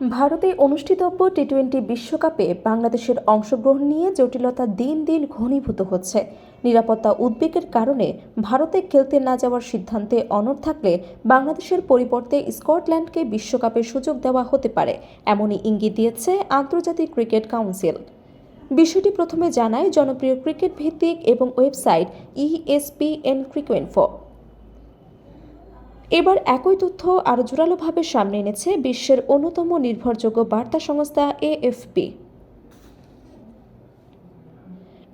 ভারতে অনুষ্ঠিতব্য টি-20 বিশ্বকাপে বাংলাদেশের অংশগ্রহণ নিয়ে জটিলতা দিন দিন ঘনীভূত হচ্ছে। নিরাপত্তা উদ্বেগের কারণে ভারতে খেলতে না যাওয়ার সিদ্ধান্তে অনড় থাকলে বাংলাদেশের পরিবর্তে স্কটল্যান্ডকে বিশ্বকাপের সুযোগ দেওয়া হতে পারে, এমনই ইঙ্গিত দিয়েছে আন্তর্জাতিক ক্রিকেট কাউন্সিল। বিষয়টি প্রথমে জানায় জনপ্রিয় ক্রিকেট ভিত্তিক এবং ওয়েবসাইট ESPN ক্রিকইনফো। এবার একই তথ্য আরও জোরালোভাবে সামনে এনেছে বিশ্বের অন্যতম নির্ভরযোগ্য বার্তা সংস্থা AFP।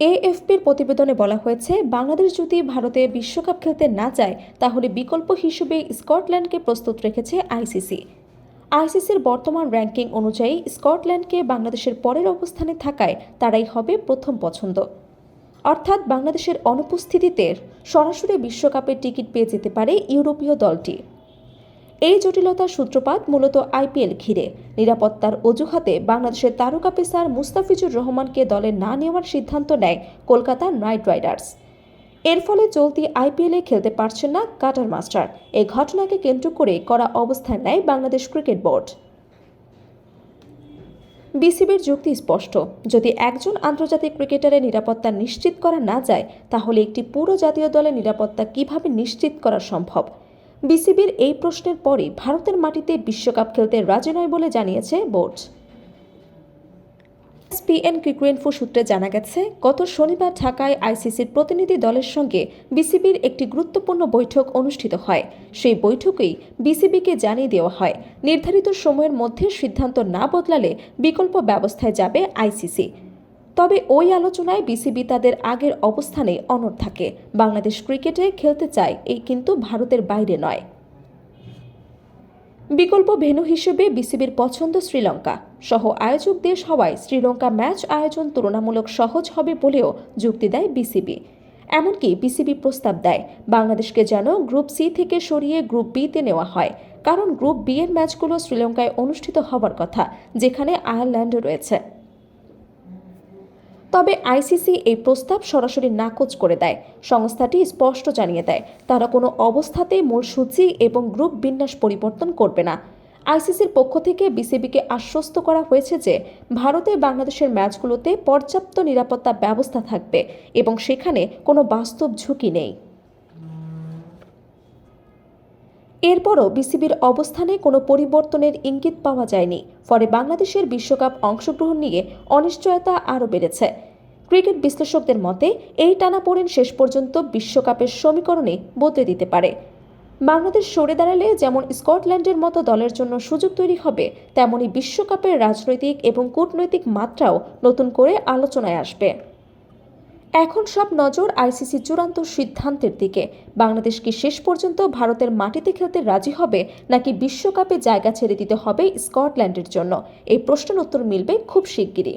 AFPর প্রতিবেদনে বলা হয়েছে, বাংলাদেশ যদি ভারতে বিশ্বকাপ খেলতে না যায় তাহলে বিকল্প হিসেবে স্কটল্যান্ডকে প্রস্তুত রেখেছে ICC। ICCর বর্তমান র্যাঙ্কিং অনুযায়ী স্কটল্যান্ডকে বাংলাদেশের পরের অবস্থানে থাকায় তারাই হবে প্রথম পছন্দ। অর্থাৎ বাংলাদেশের অনুপস্থিতিতে সরাসরি বিশ্বকাপের টিকিট পেয়ে যেতে পারে ইউরোপীয় দলটি। এই জটিলতার সূত্রপাত মূলত IPL ঘিরে। নিরাপত্তার অজুহাতে বাংলাদেশের তারকা পেসার মুস্তাফিজুর রহমানকে দলে না নেওয়ার সিদ্ধান্ত নেয় কলকাতা নাইট রাইডার্স। এর ফলে চলতি IPL-এ খেলতে পারছেন না কাটার মাস্টার। এই ঘটনাকে কেন্দ্র করে কড়া অবস্থান নেয় বাংলাদেশ ক্রিকেট বোর্ড। বিসিবির যুক্তি স্পষ্ট, যদি একজন আন্তর্জাতিক ক্রিকেটারের নিরাপত্তা নিশ্চিত করা না যায় তাহলে একটি পুরো জাতীয় দলের নিরাপত্তা কিভাবে নিশ্চিত করা সম্ভব। বিসিবির এই প্রশ্নের পরই ভারতের মাটিতে বিশ্বকাপ খেলতে রাজি নয় বলে জানিয়েছে বোর্ড। ESPN ক্রিকইনফো সূত্রে জানা গেছে, গত শনিবার ঢাকায় ICCর প্রতিনিধি দলের সঙ্গে বিসিবির একটি গুরুত্বপূর্ণ বৈঠক অনুষ্ঠিত হয়। সেই বৈঠকেই বিসিবিকে জানিয়ে দেওয়া হয়, নির্ধারিত সময়ের মধ্যে সিদ্ধান্ত না বদলালে বিকল্প ব্যবস্থায় যাবে ICC। তবে ওই আলোচনায় বিসিবি তাদের আগের অবস্থানে অনড় থাকে। বাংলাদেশ ক্রিকেটে খেলতে চায়, এই কিন্তু ভারতের বাইরে নয়। বিকল্প ভেন্যু হিসেবে বিসিবির পছন্দ শ্রীলঙ্কা। সহ আয়োজক দেশ হওয়ায় শ্রীলঙ্কা ম্যাচ আয়োজন তুলনামূলক সহজ হবে বলেও যুক্তি দেয় বিসিবি। এমনকি বিসিবি প্রস্তাব দেয় বাংলাদেশকে যেন গ্রুপ সি থেকে সরিয়ে গ্রুপ বিতে নেওয়া হয়, কারণ গ্রুপ বি এর ম্যাচগুলো শ্রীলঙ্কায় অনুষ্ঠিত হওয়ার কথা, যেখানে আয়ারল্যান্ডও রয়েছে। তবে ICC এই প্রস্তাব সরাসরি নাকচ করে দেয়। সংস্থাটি স্পষ্ট জানিয়ে দেয়, তারা কোনো অবস্থাতেই মূল সূচি এবং গ্রুপ বিন্যাস পরিবর্তন করবে না। ICCর পক্ষ থেকে বিসিবিকে আশ্বস্ত করা হয়েছে যে ভারতে বাংলাদেশের ম্যাচগুলোতে পর্যাপ্ত নিরাপত্তা ব্যবস্থা থাকবে এবং সেখানে কোনো বাস্তব ঝুঁকি নেই। এরপরও বিসিবির অবস্থানে কোনো পরিবর্তনের ইঙ্গিত পাওয়া যায়নি। ফলে বাংলাদেশের বিশ্বকাপ অংশগ্রহণ নিয়ে অনিশ্চয়তা আরও বেড়েছে। ক্রিকেট বিশ্লেষকদের মতে, এই টানাপোড়েন শেষ পর্যন্ত বিশ্বকাপের সমীকরণে বদলে দিতে পারে। বাংলাদেশ সরে দাঁড়ালে যেমন স্কটল্যান্ডের মতো দলের জন্য সুযোগ তৈরি হবে, তেমনি বিশ্বকাপের রাজনৈতিক এবং কূটনৈতিক মাত্রাও নতুন করে আলোচনায় আসবে। এখন সব নজর ICC চূড়ান্ত সিদ্ধান্তের দিকে। বাংলাদেশ কি শেষ পর্যন্ত ভারতের মাটিতে খেলতে রাজি হবে, নাকি বিশ্বকাপে জায়গা ছেড়ে দিতে হবে স্কটল্যান্ডের জন্য? এই প্রশ্নের উত্তর মিলবে খুব শিগগিরই।